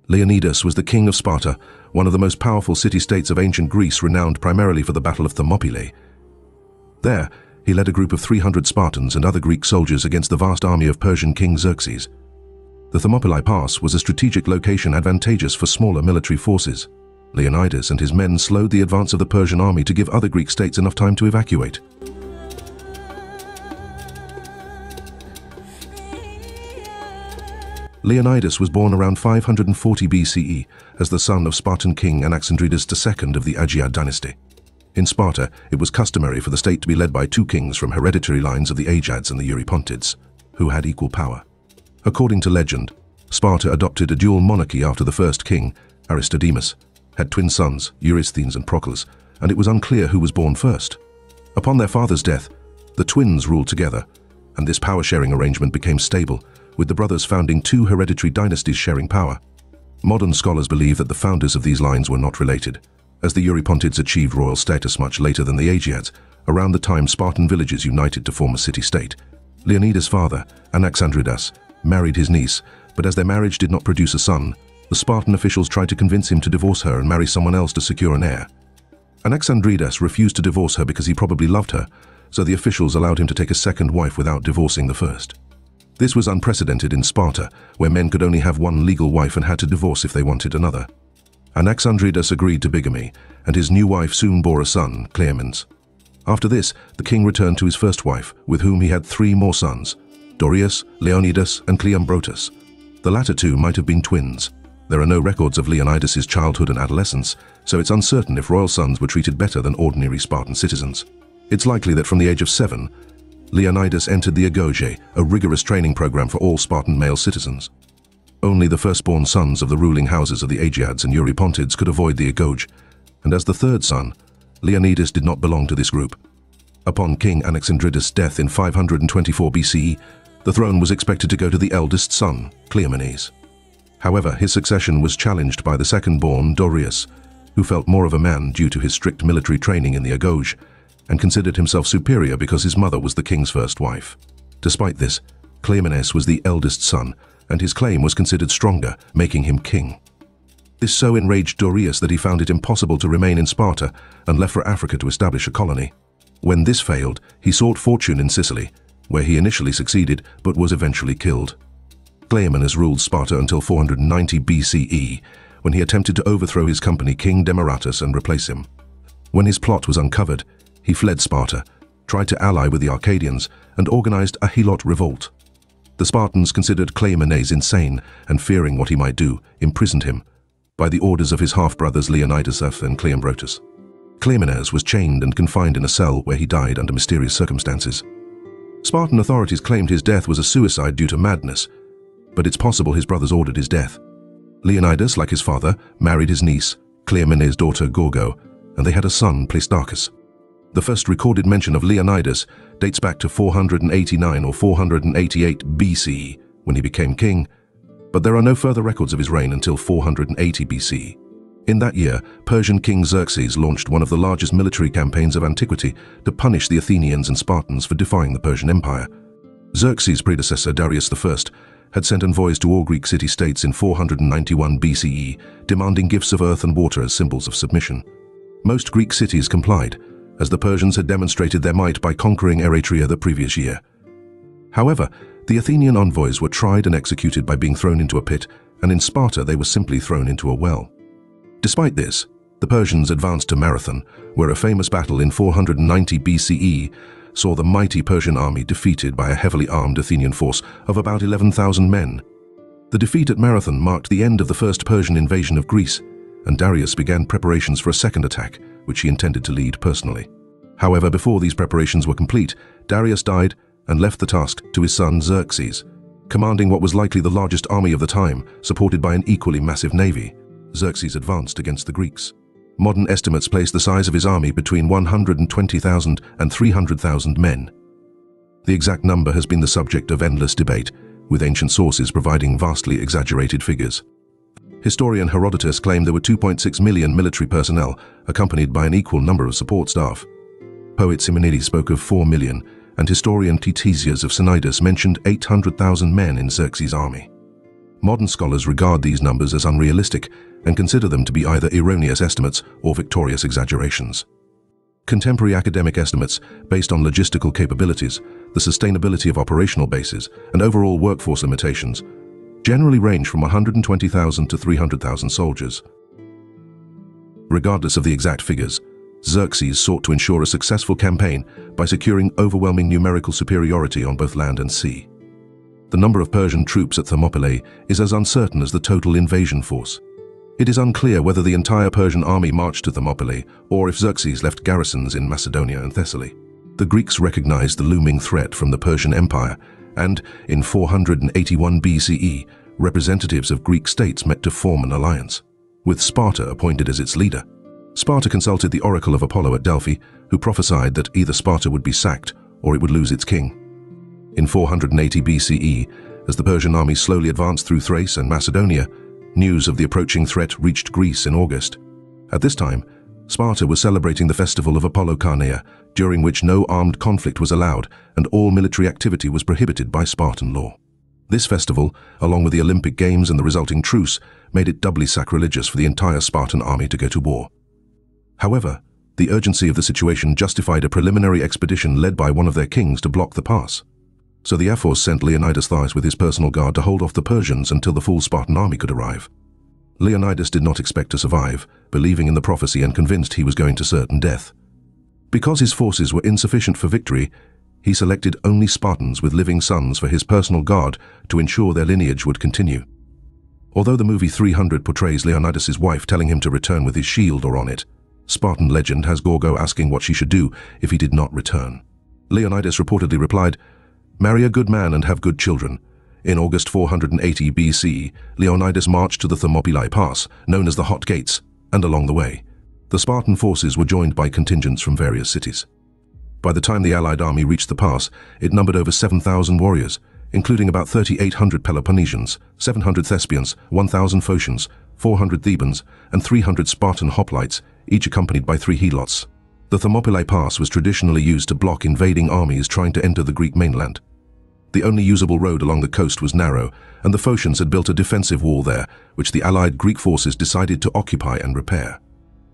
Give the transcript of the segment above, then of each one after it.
Leonidas was the king of Sparta, one of the most powerful city-states of ancient Greece, renowned primarily for the Battle of Thermopylae. There, he led a group of 300 Spartans and other Greek soldiers against the vast army of Persian king Xerxes. The Thermopylae Pass was a strategic location advantageous for smaller military forces. Leonidas and his men slowed the advance of the Persian army to give other Greek states enough time to evacuate. Leonidas was born around 540 BCE as the son of Spartan king Anaxandridas II of the Aegean dynasty. In Sparta, it was customary for the state to be led by two kings from hereditary lines of the Aegiads and the Eurypontids, who had equal power. According to legend, Sparta adopted a dual monarchy after the first king, Aristodemus, had twin sons, Eurysthenes and Proclus, and it was unclear who was born first. Upon their father's death, the twins ruled together, and this power-sharing arrangement became stable, with the brothers founding two hereditary dynasties sharing power. Modern scholars believe that the founders of these lines were not related, as the Eurypontids achieved royal status much later than the Aegiads, around the time Spartan villages united to form a city-state. Leonidas' father, Anaxandridas, married his niece, but as their marriage did not produce a son, the Spartan officials tried to convince him to divorce her and marry someone else to secure an heir. Anaxandridas refused to divorce her because he probably loved her, so the officials allowed him to take a second wife without divorcing the first. This was unprecedented in Sparta, where men could only have one legal wife and had to divorce if they wanted another. Anaxandridas agreed to bigamy, and his new wife soon bore a son, Cleomens. After this, the king returned to his first wife, with whom he had 3 more sons, Dorieus, Leonidas, and Cleombrotus. The latter two might have been twins. There are no records of Leonidas' childhood and adolescence, so it's uncertain if royal sons were treated better than ordinary Spartan citizens. It's likely that from the age of 7, Leonidas entered the agoge, a rigorous training program for all Spartan male citizens. Only the firstborn sons of the ruling houses of the Aegiads and Eurypontids could avoid the agoge, and as the third son, Leonidas did not belong to this group. Upon King Anaxandridas' death in 524 BCE, the throne was expected to go to the eldest son, Cleomenes. However, his succession was challenged by the second-born Dorieus, who felt more of a man due to his strict military training in the agoge, and considered himself superior because his mother was the king's first wife. Despite this, Cleomenes was the eldest son, and his claim was considered stronger, making him king. This so enraged Dorieus that he found it impossible to remain in Sparta and left for Africa to establish a colony. When this failed, he sought fortune in Sicily, where he initially succeeded but was eventually killed. Cleomenes ruled Sparta until 490 BCE, when he attempted to overthrow his company King Demaratus and replace him. When his plot was uncovered, he fled Sparta, tried to ally with the Arcadians, and organized a Helot revolt. The Spartans considered Cleomenes insane and, fearing what he might do, imprisoned him, by the orders of his half-brothers Leonidas I and Cleombrotus. Cleomenes was chained and confined in a cell where he died under mysterious circumstances. Spartan authorities claimed his death was a suicide due to madness, but it's possible his brothers ordered his death. Leonidas, like his father, married his niece, Cleomenes' daughter Gorgo, and they had a son, Pleistarchus. The first recorded mention of Leonidas dates back to 489 or 488 BCE, when he became king, but there are no further records of his reign until 480 BCE. In that year, Persian king Xerxes launched one of the largest military campaigns of antiquity to punish the Athenians and Spartans for defying the Persian Empire. Xerxes' predecessor, Darius I, had sent envoys to all Greek city-states in 491 BCE, demanding gifts of earth and water as symbols of submission. Most Greek cities complied, as the Persians had demonstrated their might by conquering Eretria the previous year. However, the Athenian envoys were tried and executed by being thrown into a pit, and in Sparta they were simply thrown into a well. Despite this, the Persians advanced to Marathon, where a famous battle in 490 BCE saw the mighty Persian army defeated by a heavily armed Athenian force of about 11,000 men. The defeat at Marathon marked the end of the first Persian invasion of Greece, and Darius began preparations for a second attack, which he intended to lead personally. However, before these preparations were complete, Darius died and left the task to his son Xerxes. Commanding what was likely the largest army of the time, supported by an equally massive navy, Xerxes advanced against the Greeks. Modern estimates place the size of his army between 120,000 and 300,000 men. The exact number has been the subject of endless debate, with ancient sources providing vastly exaggerated figures. Historian Herodotus claimed there were 2.6 million military personnel, accompanied by an equal number of support staff. Poet Simonides spoke of 4 million, and historian Ctesias of Cnidus mentioned 800,000 men in Xerxes' army. Modern scholars regard these numbers as unrealistic and consider them to be either erroneous estimates or victorious exaggerations. Contemporary academic estimates, based on logistical capabilities, the sustainability of operational bases, and overall workforce limitations, generally range from 120,000 to 300,000 soldiers. Regardless of the exact figures, Xerxes sought to ensure a successful campaign by securing overwhelming numerical superiority on both land and sea. The number of Persian troops at Thermopylae is as uncertain as the total invasion force. It is unclear whether the entire Persian army marched to Thermopylae or if Xerxes left garrisons in Macedonia and Thessaly. The Greeks recognized the looming threat from the Persian Empire, and in 481 BCE, representatives of Greek states met to form an alliance, with Sparta appointed as its leader. Sparta consulted the oracle of Apollo at Delphi, who prophesied that either Sparta would be sacked or it would lose its king. In 480 BCE, as the Persian army slowly advanced through Thrace and Macedonia, news of the approaching threat reached Greece in August. At this time, Sparta was celebrating the festival of Apollo Carnea, during which no armed conflict was allowed and all military activity was prohibited by Spartan law. This festival, along with the Olympic Games and the resulting truce, made it doubly sacrilegious for the entire Spartan army to go to war. However, the urgency of the situation justified a preliminary expedition led by one of their kings to block the pass. So the Ephors sent Leonidas I with his personal guard to hold off the Persians until the full Spartan army could arrive. Leonidas did not expect to survive, believing in the prophecy and convinced he was going to certain death. Because his forces were insufficient for victory, he selected only Spartans with living sons for his personal guard to ensure their lineage would continue. Although the movie 300 portrays Leonidas' wife telling him to return with his shield or on it, Spartan legend has Gorgo asking what she should do if he did not return. Leonidas reportedly replied, "Marry a good man and have good children." In August 480 BC, Leonidas marched to the Thermopylae Pass, known as the Hot Gates, and along the way, the Spartan forces were joined by contingents from various cities. By the time the Allied army reached the pass, it numbered over 7,000 warriors, including about 3,800 Peloponnesians, 700 Thespians, 1,000 Phocians, 400 Thebans, and 300 Spartan hoplites, each accompanied by 3 helots. The Thermopylae Pass was traditionally used to block invading armies trying to enter the Greek mainland. The only usable road along the coast was narrow, and the Phocians had built a defensive wall there, which the allied Greek forces decided to occupy and repair.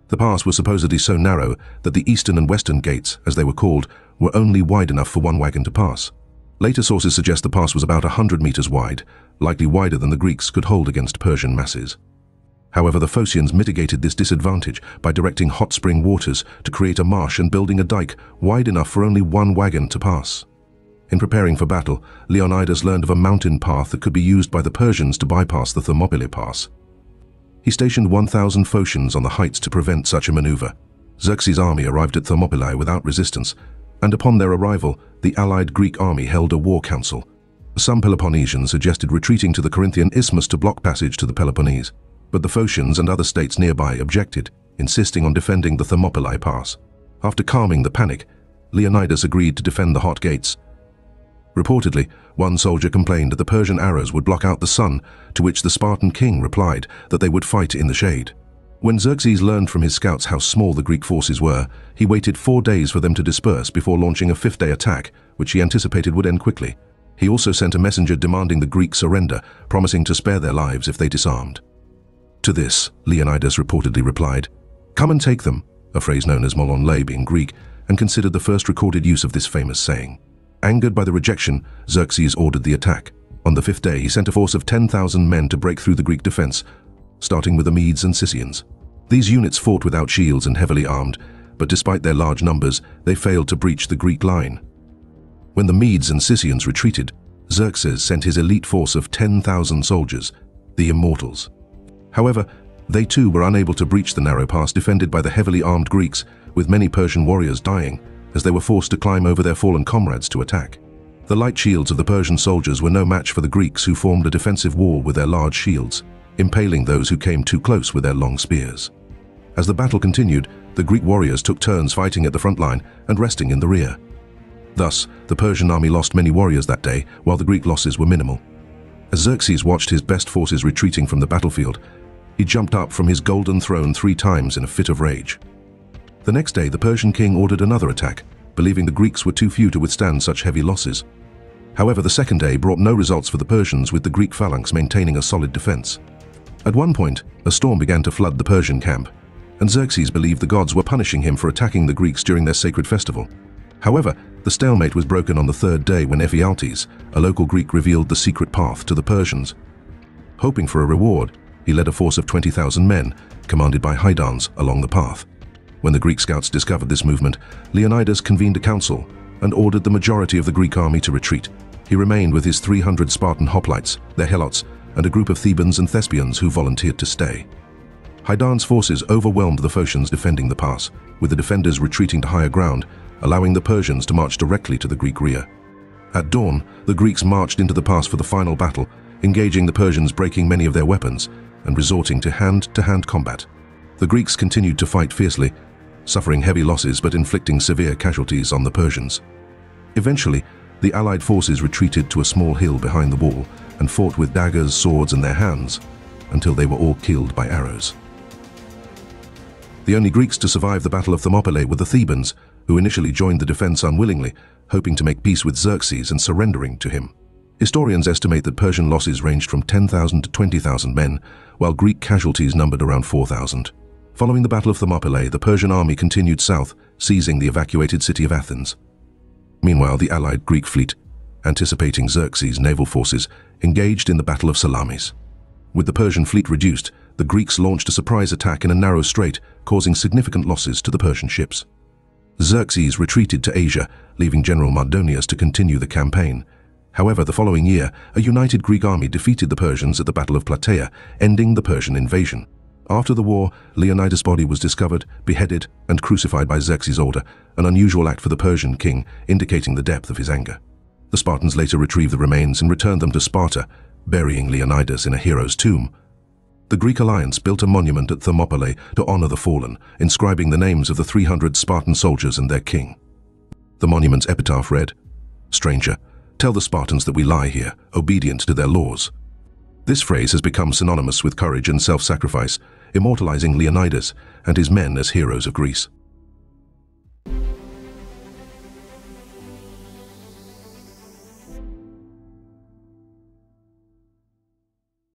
The pass was supposedly so narrow that the eastern and western gates, as they were called, were only wide enough for one wagon to pass. Later sources suggest the pass was about 100 meters wide, likely wider than the Greeks could hold against Persian masses. However, the Phocians mitigated this disadvantage by directing hot spring waters to create a marsh and building a dike wide enough for only one wagon to pass. In preparing for battle, Leonidas learned of a mountain path that could be used by the Persians to bypass the Thermopylae Pass. He stationed 1,000 Phocians on the heights to prevent such a maneuver. Xerxes' army arrived at Thermopylae without resistance, and upon their arrival, the allied Greek army held a war council. Some Peloponnesians suggested retreating to the Corinthian isthmus to block passage to the Peloponnese, but the Phocians and other states nearby objected, insisting on defending the Thermopylae Pass. After calming the panic, Leonidas agreed to defend the Hot Gates. Reportedly, one soldier complained that the Persian arrows would block out the sun, to which the Spartan king replied that they would fight in the shade. When Xerxes learned from his scouts how small the Greek forces were, he waited 4 days for them to disperse before launching a 5th-day attack, which he anticipated would end quickly. He also sent a messenger demanding the Greek surrender, promising to spare their lives if they disarmed. To this, Leonidas reportedly replied, "Come and take them," a phrase known as molon being Greek, and considered the first recorded use of this famous saying. Angered by the rejection, Xerxes ordered the attack. On the 5th day, he sent a force of 10,000 men to break through the Greek defense, starting with the Medes and Scythians. These units fought without shields and heavily armed, but despite their large numbers, they failed to breach the Greek line. When the Medes and Scythians retreated, Xerxes sent his elite force of 10,000 soldiers, the Immortals. However, they too were unable to breach the narrow pass defended by the heavily armed Greeks, with many Persian warriors dying, as they were forced to climb over their fallen comrades to attack. The light shields of the Persian soldiers were no match for the Greeks, who formed a defensive wall with their large shields, impaling those who came too close with their long spears. As the battle continued, the Greek warriors took turns fighting at the front line and resting in the rear. Thus, the Persian army lost many warriors that day, while the Greek losses were minimal. As Xerxes watched his best forces retreating from the battlefield, he jumped up from his golden throne 3 times in a fit of rage. The next day, the Persian king ordered another attack, believing the Greeks were too few to withstand such heavy losses. However, the second day brought no results for the Persians, with the Greek phalanx maintaining a solid defense. At one point, a storm began to flood the Persian camp, and Xerxes believed the gods were punishing him for attacking the Greeks during their sacred festival. However, the stalemate was broken on the third day when Ephialtes, a local Greek, revealed the secret path to the Persians. Hoping for a reward, he led a force of 20,000 men, commanded by Hydans, along the path. When the Greek scouts discovered this movement, Leonidas convened a council and ordered the majority of the Greek army to retreat. He remained with his 300 Spartan hoplites, their helots, and a group of Thebans and Thespians who volunteered to stay. Hydans' forces overwhelmed the Phocians defending the pass, with the defenders retreating to higher ground, allowing the Persians to march directly to the Greek rear. At dawn, the Greeks marched into the pass for the final battle, engaging the Persians, breaking many of their weapons, and resorting to hand-to-hand combat. The Greeks continued to fight fiercely, suffering heavy losses but inflicting severe casualties on the Persians. Eventually, the Allied forces retreated to a small hill behind the wall and fought with daggers, swords in their hands, until they were all killed by arrows. The only Greeks to survive the Battle of Thermopylae were the Thebans, who initially joined the defense unwillingly, hoping to make peace with Xerxes and surrendering to him. Historians estimate that Persian losses ranged from 10,000 to 20,000 men, while Greek casualties numbered around 4,000. Following the Battle of Thermopylae, the Persian army continued south, seizing the evacuated city of Athens. Meanwhile, the allied Greek fleet, anticipating Xerxes' naval forces, engaged in the Battle of Salamis. With the Persian fleet reduced, the Greeks launched a surprise attack in a narrow strait, causing significant losses to the Persian ships. Xerxes retreated to Asia, leaving General Mardonius to continue the campaign. However, the following year, a united Greek army defeated the Persians at the Battle of Plataea, ending the Persian invasion. After the war, Leonidas' body was discovered, beheaded, and crucified by Xerxes' order, an unusual act for the Persian king, indicating the depth of his anger. The Spartans later retrieved the remains and returned them to Sparta, burying Leonidas in a hero's tomb. The Greek alliance built a monument at Thermopylae to honor the fallen, inscribing the names of the 300 Spartan soldiers and their king. The monument's epitaph read, "Stranger, tell the Spartans that we lie here, obedient to their laws." This phrase has become synonymous with courage and self-sacrifice, immortalizing Leonidas and his men as heroes of Greece.